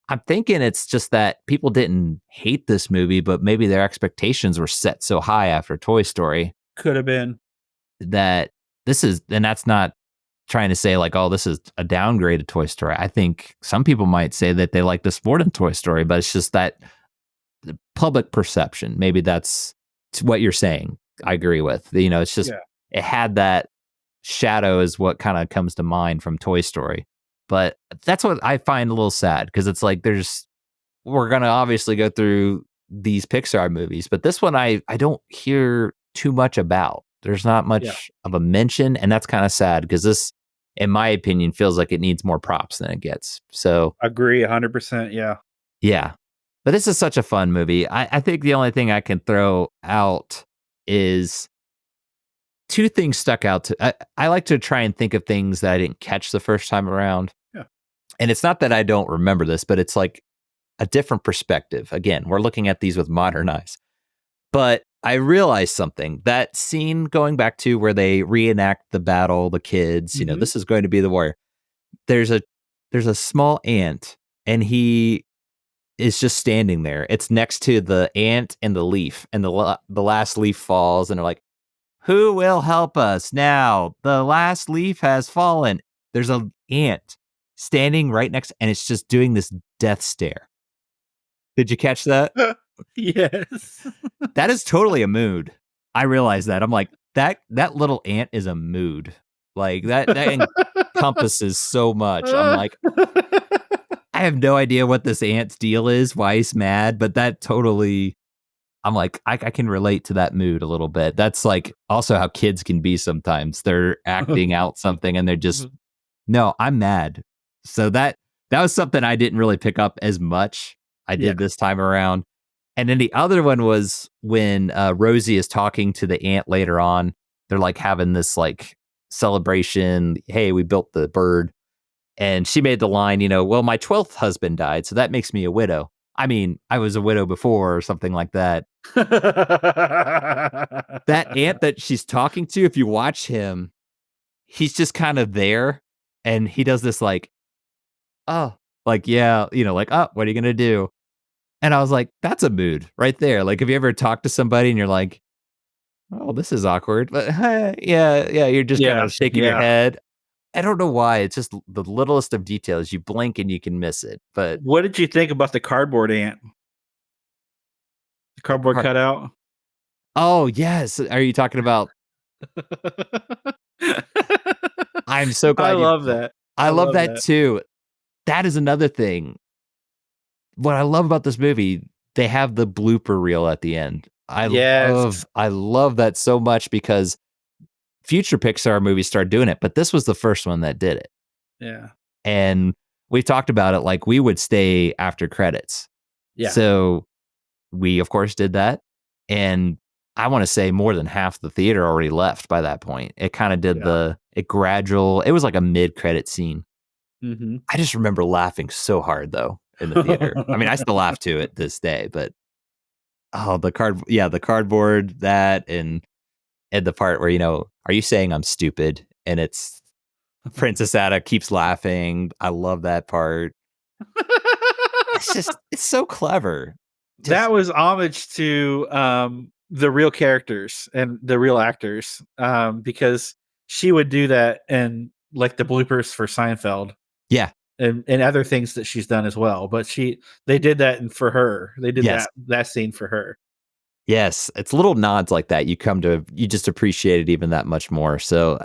I'm thinking it's just that people didn't hate this movie, but maybe their expectations were set so high after Toy Story Could have been. that this is, and that's not trying to say like, oh, this is a downgrade of Toy Story. I think some people might say that they like this more than Toy Story, but it's just that the public perception. Maybe that's what you're saying. I agree with. It's just, it had that shadow is what kind of comes to mind from Toy Story. But that's what I find a little sad because it's like we're going to obviously go through these Pixar movies, but this one I don't hear too much about. There's not much of a mention, and that's kind of sad because this, in my opinion, feels like it needs more props than it gets. So agree 100%. Yeah. Yeah. But this is such a fun movie. I think the only thing I can throw out is two things stuck out to I like to try and think of things that I didn't catch the first time around. Yeah. And it's not that I don't remember this, but it's like a different perspective. Again, we're looking at these with modern eyes. But I realized something. That scene going back to where they reenact the battle, the kids, this is going to be the warrior. There's a small ant and he is just standing there. It's next to the ant and the leaf, and the last leaf falls and they're like, who will help us now? The last leaf has fallen. There's an ant standing right next, and it's just doing this death stare. Did you catch that? Yes. That is totally a mood. I realize that. I'm like, that little ant is a mood. Like that encompasses so much. I'm like, I have no idea what this ant's deal is, why he's mad, but that totally, I'm like, I can relate to that mood a little bit. That's like also how kids can be sometimes. They're acting out something and they're just, no, I'm mad. So that was something I didn't really pick up as much. I did this time around. And then the other one was when Rosie is talking to the ant later on. They're like having this like celebration. Hey, we built the bird. And she made the line, well, my 12th husband died, so that makes me a widow. I mean, I was a widow before or something like that. That ant that she's talking to, if you watch him, he's just kind of there and he does this like, oh, like, yeah, like, oh, what are you going to do? And I was like, that's a mood right there. Like, have you ever talked to somebody and you're like, oh, this is awkward, but yeah, you're just kind of shaking your head. I don't know why. It's just the littlest of details. You blink and you can miss it. But what did you think about the cardboard ant? The cardboard cutout? Oh, yes. Are you talking about? I'm so glad. I love that. I love that too. That is another thing. What I love about this movie, they have the blooper reel at the end. I love that so much because future Pixar movies started doing it, but this was the first one that did it. Yeah. And we talked about it like we would stay after credits. Yeah. So we, of course, did that. And I want to say more than half the theater already left by that point. It kind of did it was like a mid-credit scene. Mm-hmm. I just remember laughing so hard, though, in the theater. I mean, I still laugh to it this day, but the cardboard, that, and the part where, are you saying I'm stupid? And it's Princess Ada keeps laughing. I love that part. It's so clever. That was homage to the real characters and the real actors, because she would do that in like the bloopers for Seinfeld. Yeah. And other things that she's done as well. But they did that for her. They did that scene for her. Yes, it's little nods like that. You just appreciate it even that much more. So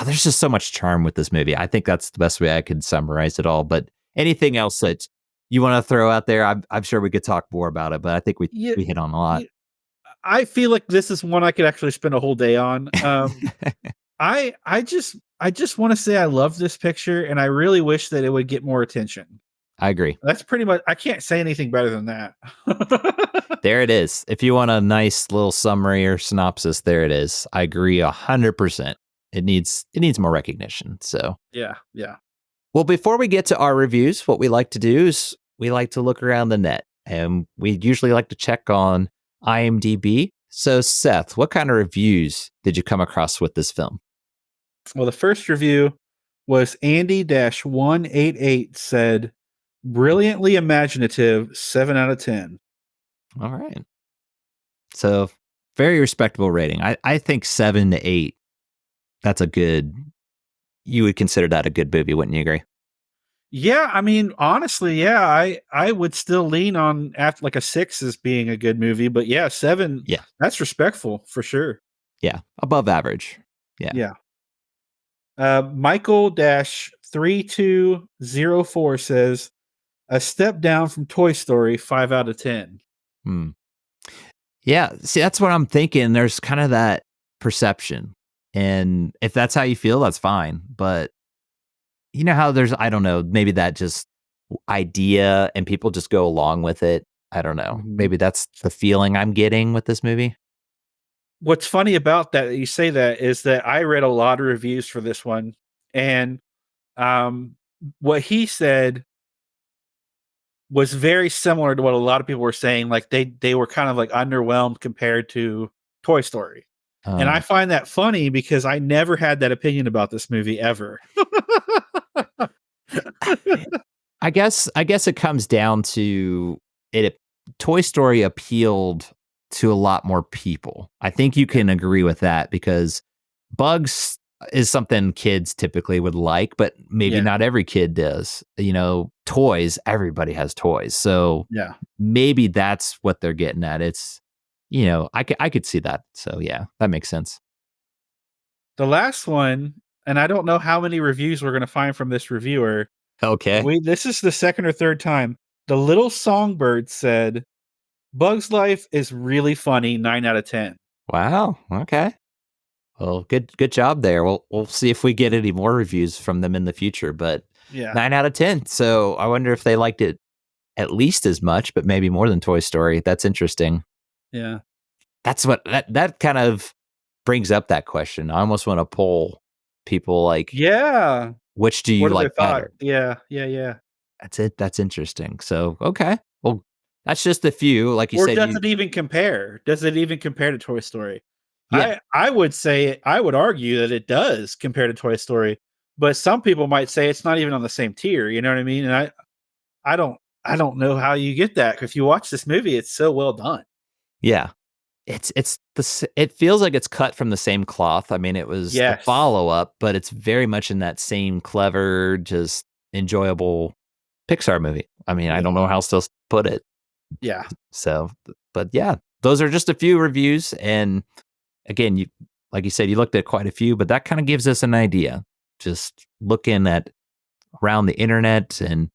there's just so much charm with this movie. I think that's the best way I could summarize it all. But anything else that you want to throw out there, I'm sure we could talk more about it, but I think Yeah, we hit on a lot. yeah, I feel like this is one I could actually spend a whole day on. I just want to say I love this picture, and I really wish that it would get more attention. I agree. That's pretty much. I can't say anything better than that. There it is. If you want a nice little summary or synopsis, there it is. I agree 100%. It needs more recognition. So Yeah, yeah. well, before we get to our reviews, what we like to do is we like to look around the net, and we usually like to check on IMDb. So, Seth, what kind of reviews did you come across with this film? Well, the first review was Andy-188 said, "Brilliantly imaginative, 7 out of 10." All right. So, very respectable rating. I think 7 to 8. That's you would consider that a good movie, wouldn't you agree? Yeah, I mean, honestly, yeah, I would still lean on after like a 6 as being a good movie, but yeah, 7, Yeah. that's respectful for sure. Yeah. Above average. Yeah. Yeah. Michael-3204 says, "A step down from Toy Story, 5 out of 10." Hmm. Yeah. See, that's what I'm thinking. There's kind of that perception. And if that's how you feel, that's fine. But you know how I don't know, maybe that just idea and people just go along with it. I don't know. Mhm. Maybe that's the feeling I'm getting with this movie. What's funny about that you say that is that I read a lot of reviews for this one, and um, what he said was very similar to what a lot of people were saying. Like they were kind of like underwhelmed compared to Toy Story. And I Um, find that funny because I never had that opinion about this movie ever. I guess it comes down to it. Toy Story appealed to a lot more people. I think you Yeah. can agree with that because Bugs is something kids typically would like, but maybe Yeah. not every kid does. Toys, everybody has toys. So Yeah. maybe that's what they're getting at. I could see that. So yeah, that makes sense. The last one, and I don't know how many reviews we're going to find from this reviewer. Okay. This is the second or third time. The Little Songbird said, "Bug's Life is really funny, 9 out of 10." Wow. Okay. Well, good job there. We'll see if we get any more reviews from them in the future, but Yeah. 9 out of 10. So I wonder if they liked it at least as much, but maybe more than Toy Story. That's interesting. Yeah. That's what that kind of brings up that question. I almost want to poll people like, Yeah. which do you What are their like thoughts? better? Yeah. Yeah. Yeah. That's it. That's interesting. So okay. Well, that's just a few. Like you Or said, does it even compare? Does it even compare to Toy Story? yeah. I would say I would argue that it does compare to Toy Story, but some people might say it's not even on the same tier, you know what I mean? And I don't I don't know how you get that. If you watch this movie, it's so well done. Yeah. It feels like it's cut from the same cloth. I mean, it was the Yes. follow-up, but it's very much in that same clever, just enjoyable Pixar movie. I mean, I Yeah. don't know how else to put it. Yeah. So, but yeah, those are just a few reviews. And again, like you said, you looked at quite a few, but that kind of gives us an idea. Just looking at around the internet and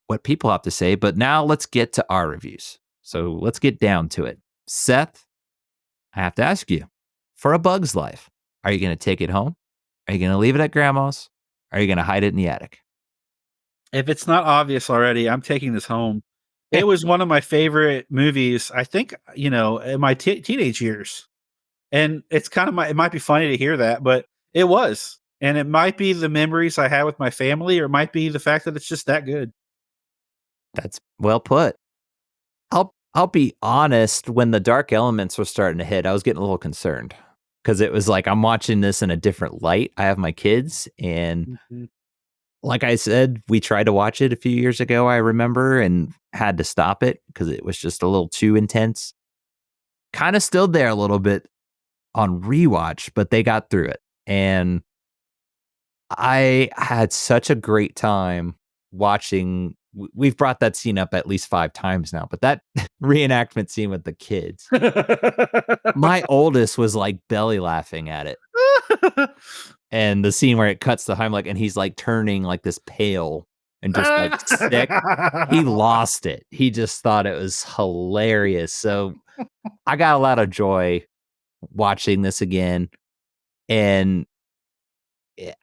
what people have to say. But now let's get to our reviews. So let's get down to it. Seth, I have to ask you, for A Bug's Life, are you going to take it home? Are you going to leave it at grandma's? Are you going to hide it in the attic? If it's not obvious already, I'm taking this home. It was one of my favorite movies, I think, in my teenage years. And it's kind of it might be funny to hear that, but it was. And it might be the memories I had with my family, or it might be the fact that it's just that good. That's well put. I'll be honest, when the dark elements were starting to hit, I was getting a little concerned because it was like I'm watching this in a different light. I have my kids, and Mhm. like I said, we tried to watch it a few years ago, I remember, and had to stop it because it was just a little too intense. Kind of still there a little bit on rewatch, but they got through it. And I had such a great time watching we've brought that scene up at least 5 times now, but that reenactment scene with the kids, my oldest was like belly laughing at it. And the scene where it cuts to Heimlich and he's like turning like this pale and just like sick. He lost it. He just thought it was hilarious. So I got a lot of joy watching this again. And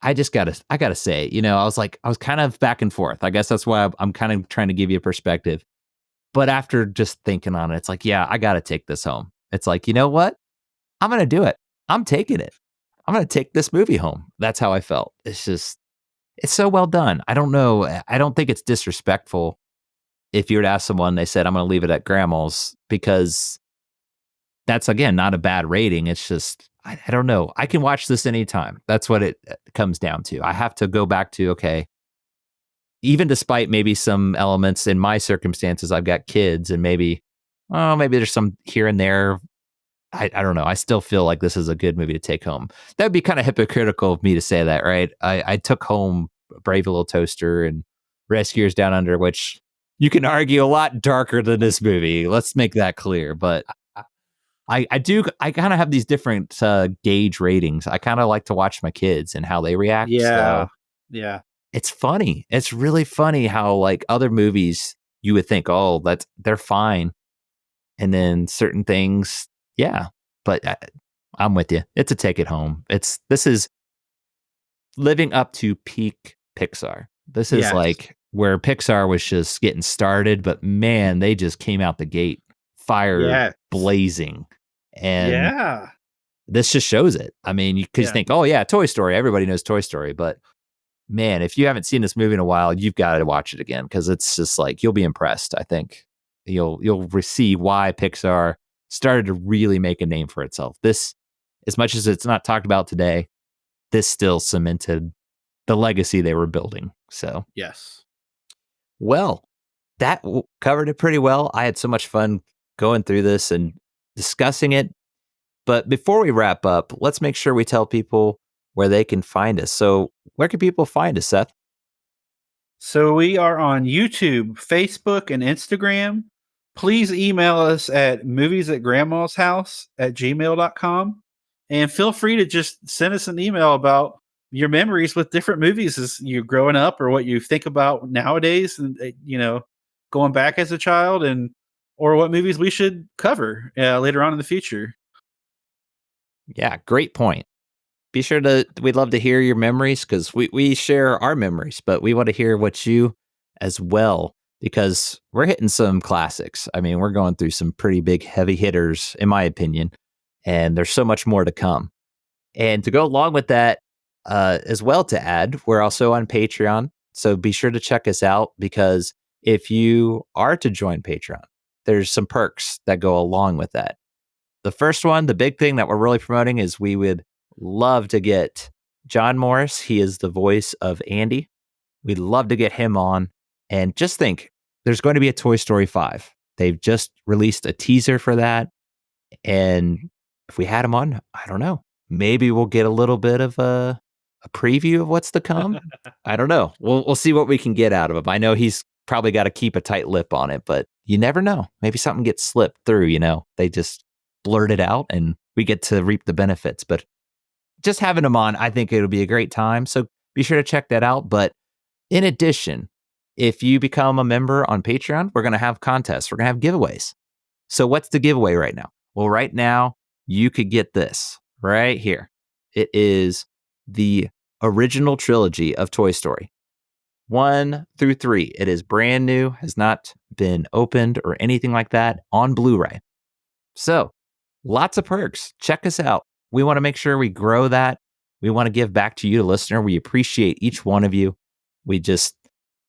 I gotta say, I was kind of back and forth. I guess that's why I'm kind of trying to give you a perspective. But after just thinking on it, it's like, yeah, I gotta take this home. It's like, you know what? I'm gonna do it. I'm taking it. I'm gonna take this movie home. That's how I felt. It's so well done. I don't know. I don't think it's disrespectful if you were to ask someone, they said, I'm gonna leave it at grandma's, because that's, again, not a bad rating. It's just, I don't know. I can watch this anytime. That's what it comes down to. I have to go back to, okay, even despite maybe some elements in my circumstances, I've got kids and maybe there's some here and there. I don't know. I still feel like this is a good movie to take home. That would be kind of hypocritical of me to say that, right? I took home Brave Little Toaster and Rescuers Down Under, which you can argue a lot darker than this movie. Let's make that clear. But I kind of have these different gauge ratings. I kind of like to watch my kids and how they react. Yeah. So Yeah. it's funny. It's really funny how like other movies you would think, oh, they're fine. And then certain things, yeah. But I'm with you. It's a take it home. This is living up to peak Pixar. This is like where Pixar was just getting started, but man, they just came out the gate, fire blazing. And this just shows it. I mean, you could think, oh yeah, Toy Story. Everybody knows Toy Story, but man, if you haven't seen this movie in a while, you've got to watch it again, because it's just like, you'll be impressed. I think you'll see why Pixar started to really make a name for itself. This, as much as it's not talked about today, this still cemented the legacy they were building. So yes. Well, that covered it pretty well. I had so much fun going through this and discussing it. But before we wrap up, let's make sure we tell people where they can find us. So where can people find us, Seth? So we are on YouTube, Facebook, and Instagram. Please email us at moviesatgrandmashouse@gmail.com. And feel free to just send us an email about your memories with different movies as you're growing up, or what you think about nowadays, and going back as a child, or what movies we should cover later on in the future. Yeah, great point. Be sure we'd love to hear your memories, because we share our memories, but we want to hear what you as well, because we're hitting some classics. I mean, we're going through some pretty big heavy hitters, in my opinion, and there's so much more to come. And to go along with that, as well, to add, we're also on Patreon. So be sure to check us out, because if you are to join Patreon, there's some perks that go along with that. The first one, the big thing that we're really promoting, is we would love to get John Morris. He is the voice of Andy. We'd love to get him on. And just think, there's going to be a Toy Story 5. They've just released a teaser for that. And if we had him on, I don't know, maybe we'll get a little bit of a preview of what's to come. I don't know. We'll see what we can get out of him. I know he's probably got to keep a tight lip on it, but you never know. Maybe something gets slipped through, They just blurt it out and we get to reap the benefits. But just having him on, I think it'll be a great time. So be sure to check that out. But in addition, if you become a member on Patreon, we're going to have contests. We're going to have giveaways. So what's the giveaway right now? Well, right now, you could get this right here. It is the original trilogy of Toy Story, 1 through 3. It is brand new, has not been opened or anything like that, on Blu-ray. So lots of perks. Check us out. We want to make sure we grow that. We want to give back to you, the listener. We appreciate each one of you. We just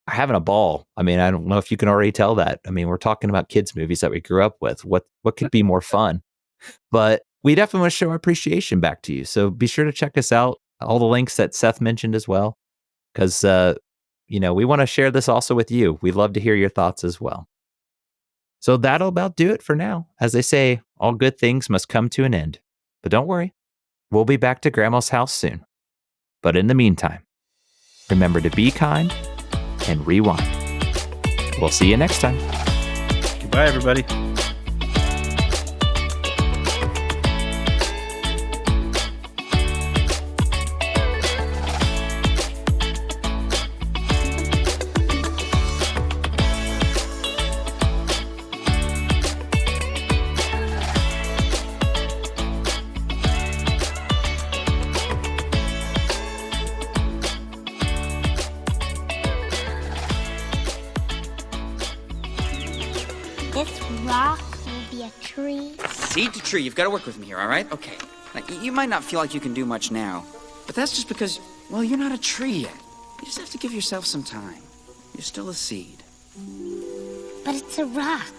are having a ball. I mean, I don't know if you can already tell that. I mean, we're talking about kids' movies that we grew up with. What could be more fun? But we definitely want to show our appreciation back to you. So be sure to check us out. All the links that Seth mentioned as well, because, we want to share this also with you. We'd love to hear your thoughts as well. So that'll about do it for now. As they say, all good things must come to an end. But don't worry, we'll be back to Grandma's house soon. But in the meantime, remember to be kind and rewind. We'll see you next time. Goodbye, everybody. This rock will be a tree. Seed to tree. You've got to work with me here, all right? Okay. Now, you might not feel like you can do much now, but that's just because, well, you're not a tree yet. You just have to give yourself some time. You're still a seed. But it's a rock.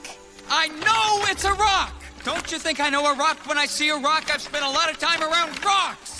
I know it's a rock! Don't you think I know a rock when I see a rock? I've spent a lot of time around rocks!